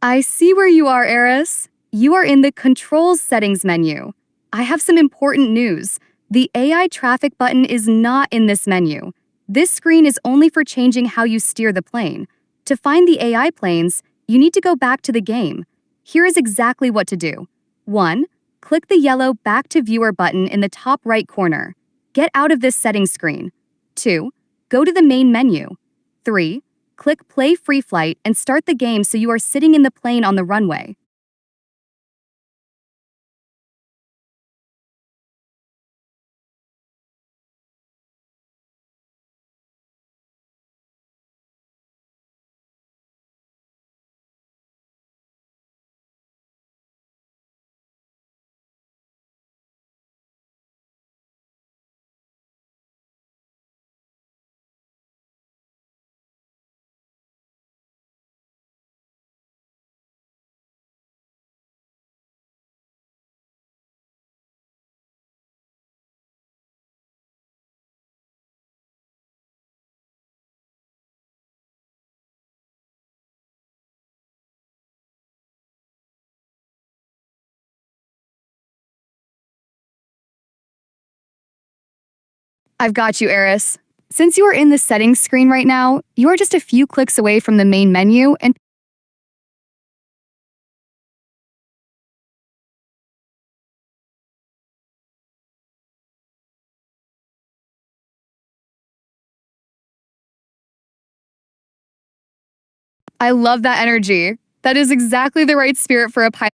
I see where you are, Eris. You are in the Controls Settings menu. I have some important news. The AI traffic button is not in this menu. This screen is only for changing how you steer the plane. To find the AI planes, you need to go back to the game. Here is exactly what to do. 1. Click the yellow Back to Viewer button in the top right corner. Get out of this settings screen. 2. Go to the main menu. 3. Click Play Free Flight and start the game so you are sitting in the plane on the runway. I've got you, Eris. Since you are in the settings screen right now, you are just a few clicks away from the main menu and I love that energy. That is exactly the right spirit for a pilot.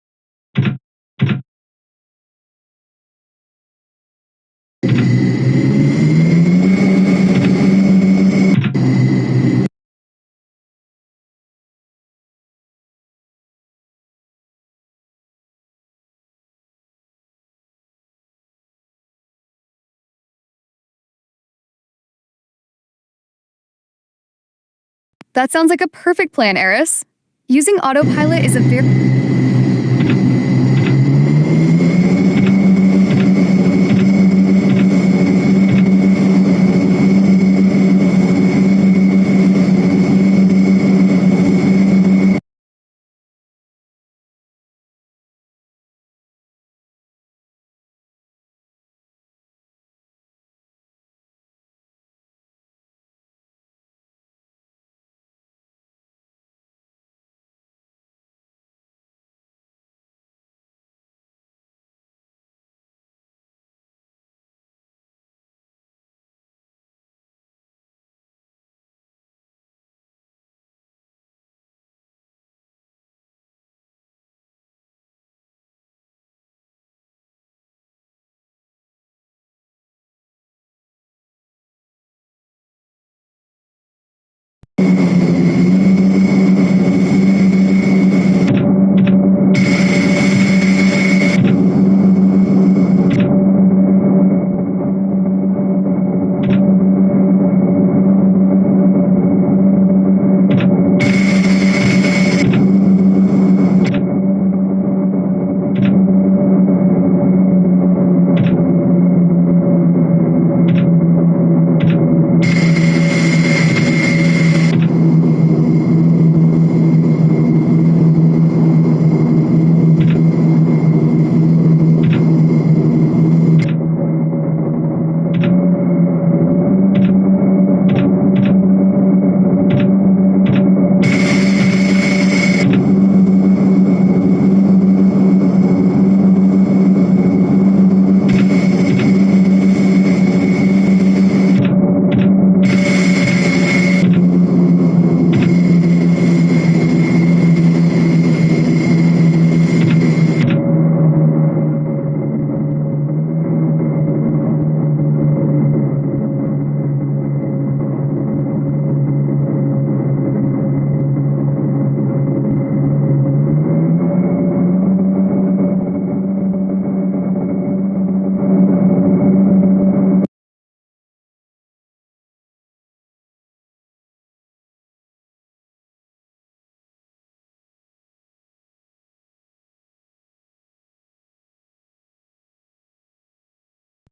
That sounds like a perfect plan, Eris. Using autopilot is a very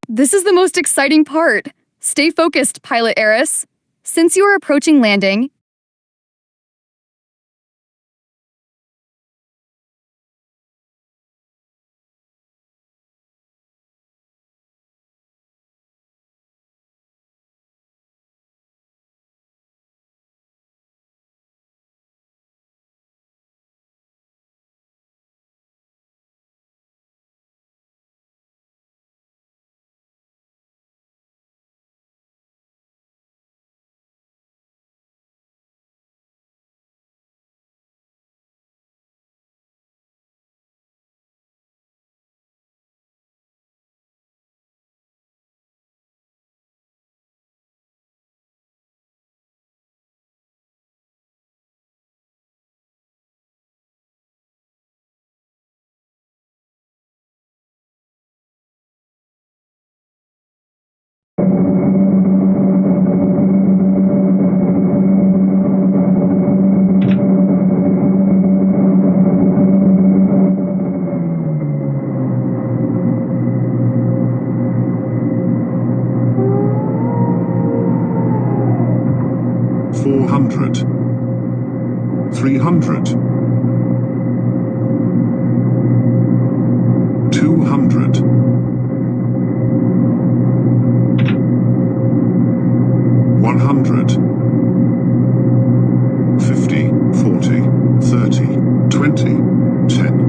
This is the most exciting part. Stay focused, Pilot Eris. Since you are approaching landing, 100, 300, 200, 100, 50, 40, 30, 20, 10.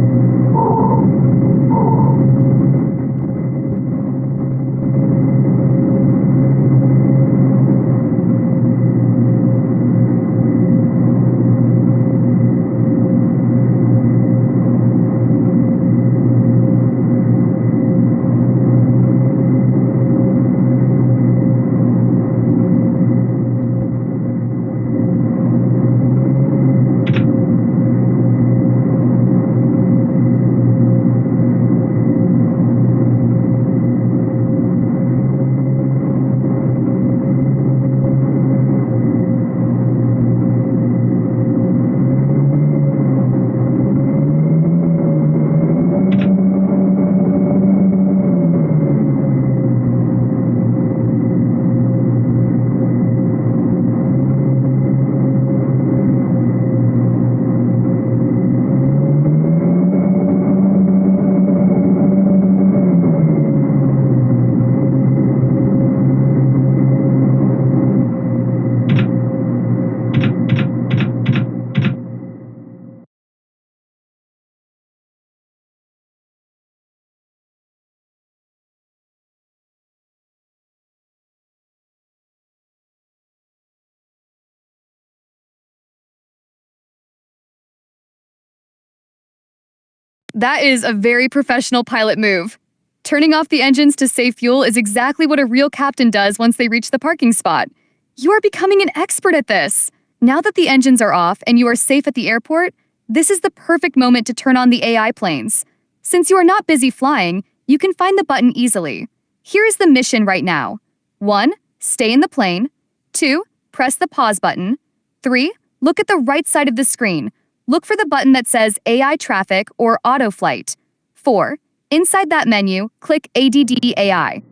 That is a very professional pilot move. Turning off the engines to save fuel is exactly what a real captain does once they reach the parking spot. You are becoming an expert at this. Now that the engines are off and you are safe at the airport, this is the perfect moment to turn on the AI planes. Since you are not busy flying, you can find the button easily. Here is the mission right now. 1. Stay in the plane. 2. Press the pause button. 3. Look at the right side of the screen. Look for the button that says AI Traffic or Auto Flight. 4. Inside that menu, click ADD AI.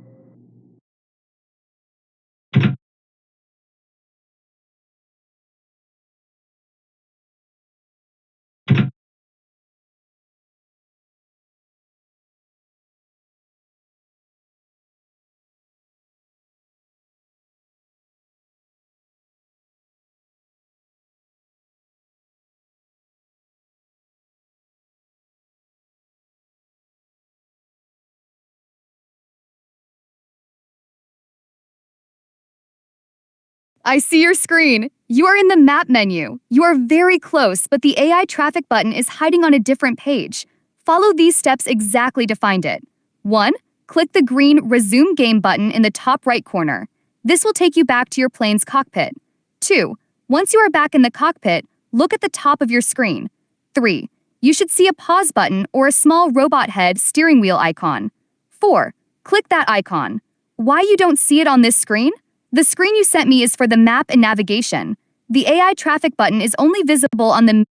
I see your screen. You are in the map menu. You are very close, but the AI traffic button is hiding on a different page. Follow these steps exactly to find it. 1. Click the green Resume Game button in the top right corner. This will take you back to your plane's cockpit. 2. Once you are back in the cockpit, look at the top of your screen. 3. You should see a pause button or a small robot head steering wheel icon. 4. Click that icon. Why you don't see it on this screen? The screen you sent me is for the map and navigation. The AI traffic button is only visible on the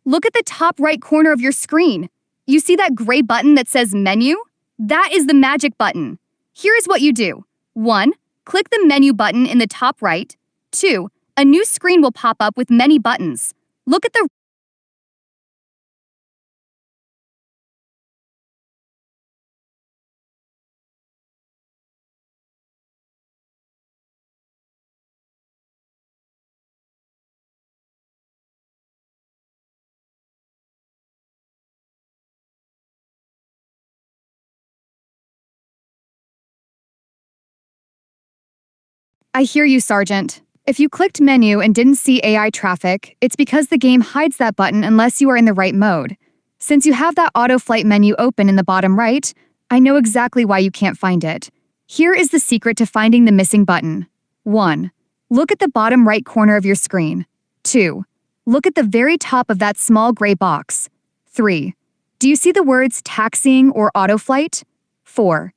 Look at the top right corner of your screen. You see that gray button that says Menu? That is the magic button. Here is what you do. 1. Click the Menu button in the top right. 2. A new screen will pop up with many buttons. Look at the I hear you, Sergeant. If you clicked menu and didn't see AI traffic, it's because the game hides that button unless you are in the right mode. Since you have that auto flight menu open in the bottom right, I know exactly why you can't find it. Here is the secret to finding the missing button. 1. Look at the bottom right corner of your screen. 2. Look at the very top of that small gray box. 3. Do you see the words taxiing or auto flight? 4.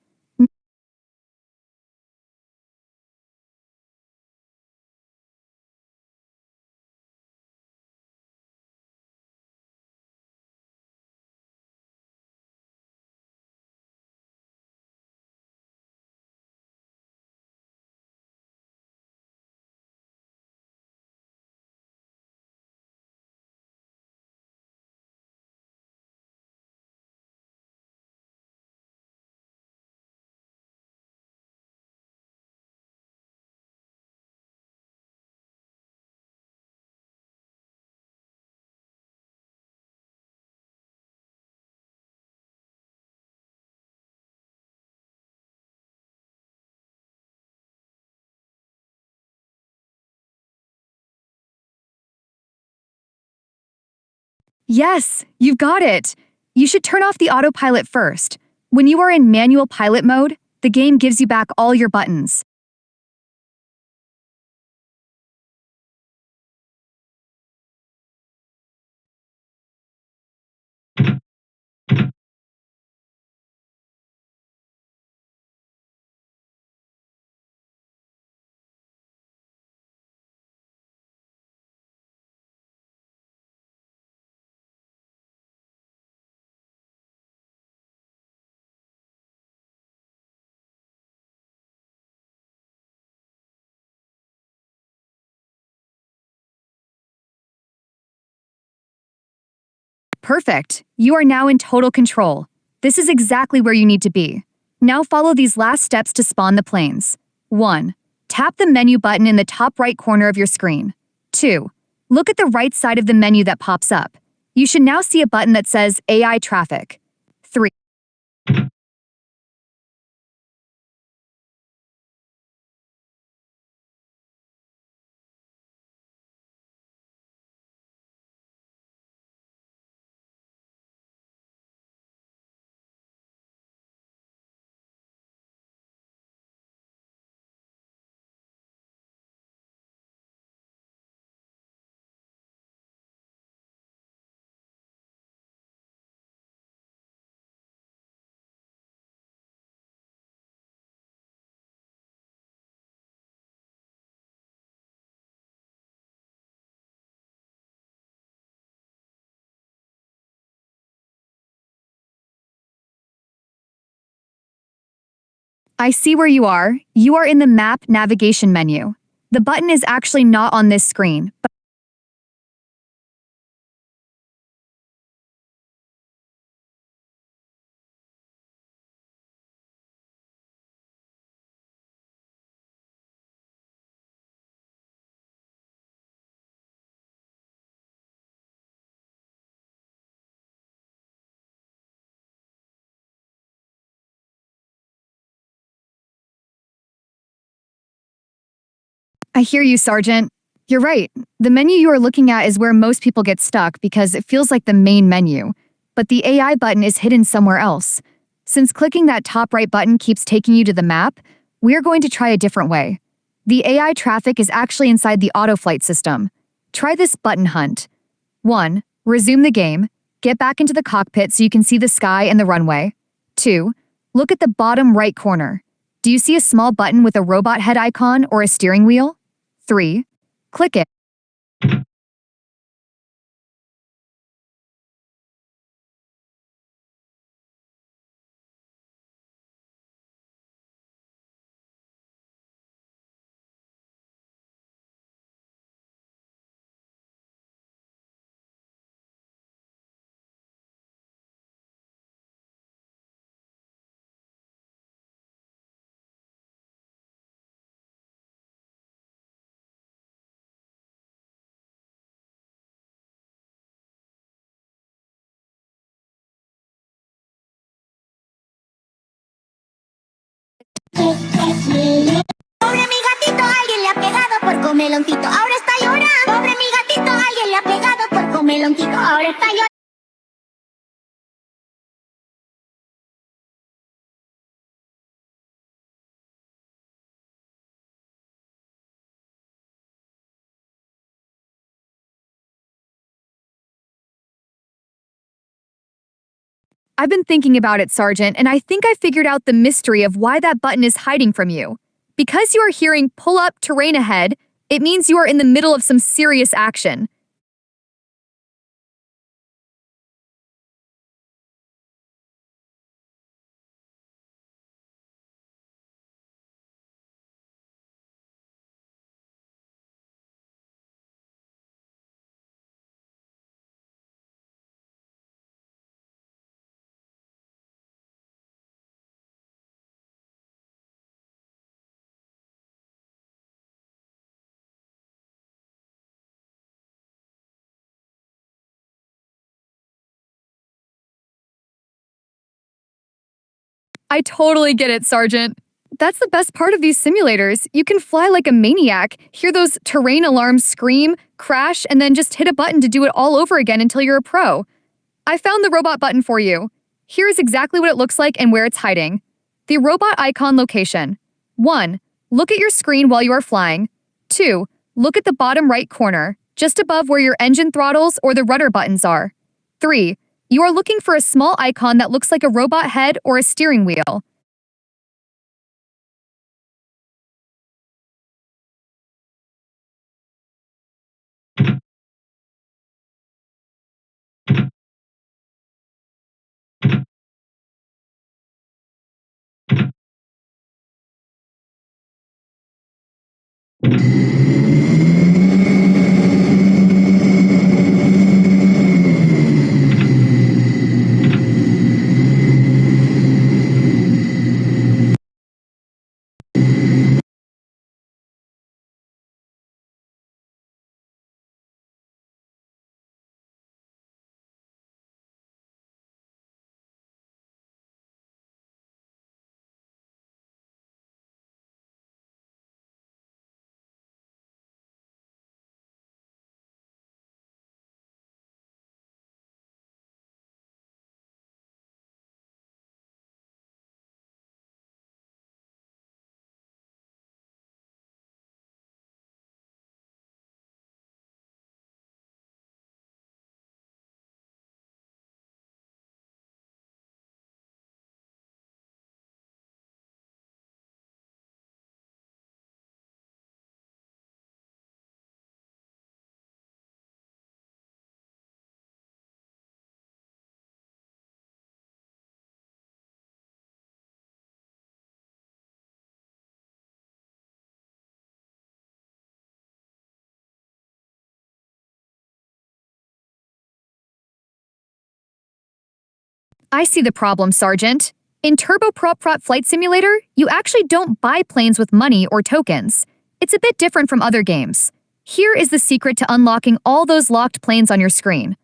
Yes, you've got it. You should turn off the autopilot first. When you are in manual pilot mode, the game gives you back all your buttons. Perfect. You are now in total control. This is exactly where you need to be. Now follow these last steps to spawn the planes. 1. Tap the menu button in the top right corner of your screen. 2. Look at the right side of the menu that pops up. You should now see a button that says AI Traffic. 3. I see where you are. You are in the map navigation menu. The button is actually not on this screen, but I hear you, Sergeant. You're right. The menu you are looking at is where most people get stuck because it feels like the main menu. But the AI button is hidden somewhere else. Since clicking that top right button keeps taking you to the map, we're going to try a different way. The AI traffic is actually inside the autoflight system. Try this button hunt. 1. Resume the game. Get back into the cockpit so you can see the sky and the runway. 2. Look at the bottom right corner. Do you see a small button with a robot head icon or a steering wheel? 3. Click it. Pobre mi gatito, alguien por comeloncito, ahora está llorando. Pobre mi gatito, alguien le ha pegado por comeloncito, ahora está llorando. I've been thinking about it, Sergeant, and I think I figured out the mystery of why that button is hiding from you. Because you are hearing pull up terrain ahead, it means you are in the middle of some serious action. I totally get it, Sergeant. That's the best part of these simulators. You can fly like a maniac, hear those terrain alarms scream, crash, and then just hit a button to do it all over again until you're a pro. I found the robot button for you. Here is exactly what it looks like and where it's hiding. The robot icon location. 1. Look at your screen while you are flying. 2. Look at the bottom right corner, just above where your engine throttles or the rudder buttons are. 3. You are looking for a small icon that looks like a robot head or a steering wheel. I see the problem, Sergeant. In Turbo Prop Prop Flight Simulator, you actually don't buy planes with money or tokens. It's a bit different from other games. Here is the secret to unlocking all those locked planes on your screen.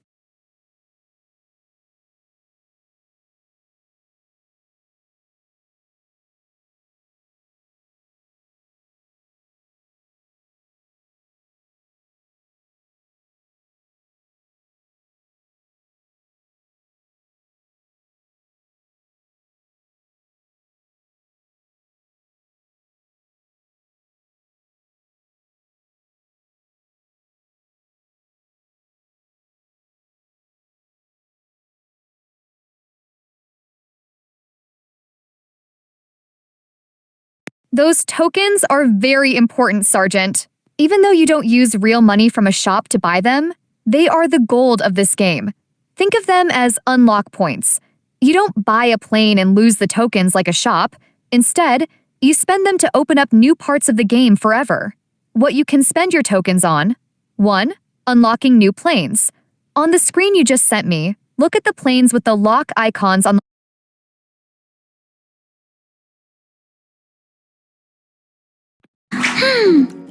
Those tokens are very important, Sergeant. Even though you don't use real money from a shop to buy them, they are the gold of this game. Think of them as unlock points. You don't buy a plane and lose the tokens like a shop. Instead, you spend them to open up new parts of the game forever. What you can spend your tokens on: 1. Unlocking new planes. On the screen you just sent me, look at the planes with the lock icons on the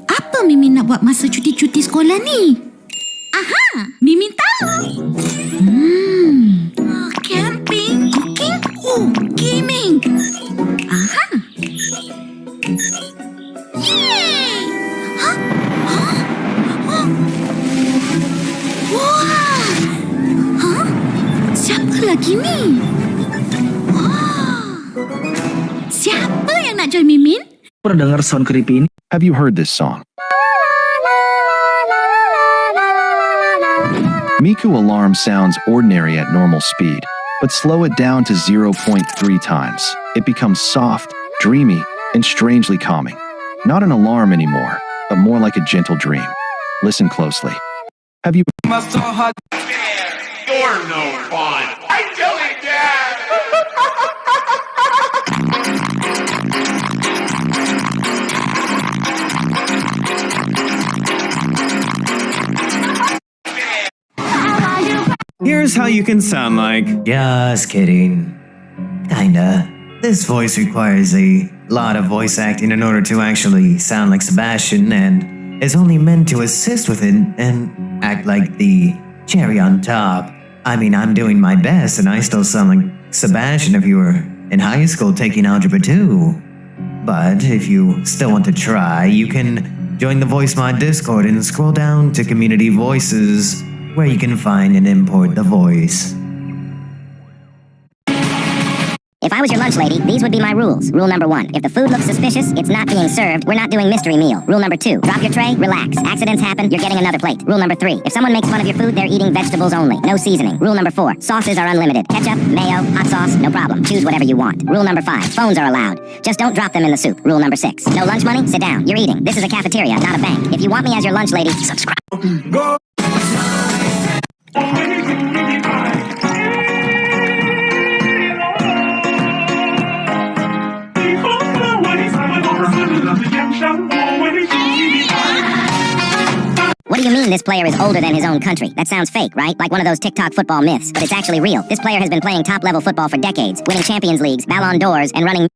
Apa Mimin nak buat masa cuti-cuti sekolah ni? Aha, Mimin tahu. Camping, cooking, gaming. Aha. Yay! Huh? lagi ni? Wah. Siapa yang nak join Mimin? Pernah dengar sound creepy ini? Have you heard this song? Miku alarm sounds ordinary at normal speed, but slow it down to 0.3 times. It becomes soft, dreamy, and strangely calming. Not an alarm anymore, but more like a gentle dream. Listen closely. Have you You're no fun. I tell you, Dad. Here's how you can sound like. Just kidding. Kinda. This voice requires a lot of voice acting in order to actually sound like Sebastian, and is only meant to assist with it and act like the cherry on top. I mean, I'm doing my best and I still sound like Sebastian if you were in high school taking Algebra 2. But if you still want to try, you can join the VoiceMod Discord and scroll down to Community Voices, where you can find and import the voice. If I was your lunch lady, these would be my rules. Rule number 1, if the food looks suspicious, it's not being served, we're not doing mystery meal. Rule number 2, drop your tray, relax. Accidents happen, you're getting another plate. Rule number 3, if someone makes fun of your food, they're eating vegetables only, no seasoning. Rule number 4, sauces are unlimited. Ketchup, mayo, hot sauce, no problem. Choose whatever you want. Rule number 5, phones are allowed. Just don't drop them in the soup. Rule number 6, no lunch money, sit down. You're eating. This is a cafeteria, not a bank. If you want me as your lunch lady, subscribe. What do you mean this player is older than his own country? That sounds fake, right? Like one of those TikTok football myths. But it's actually real. This player has been playing top-level football for decades, winning Champions Leagues, Ballon d'Ors, and running...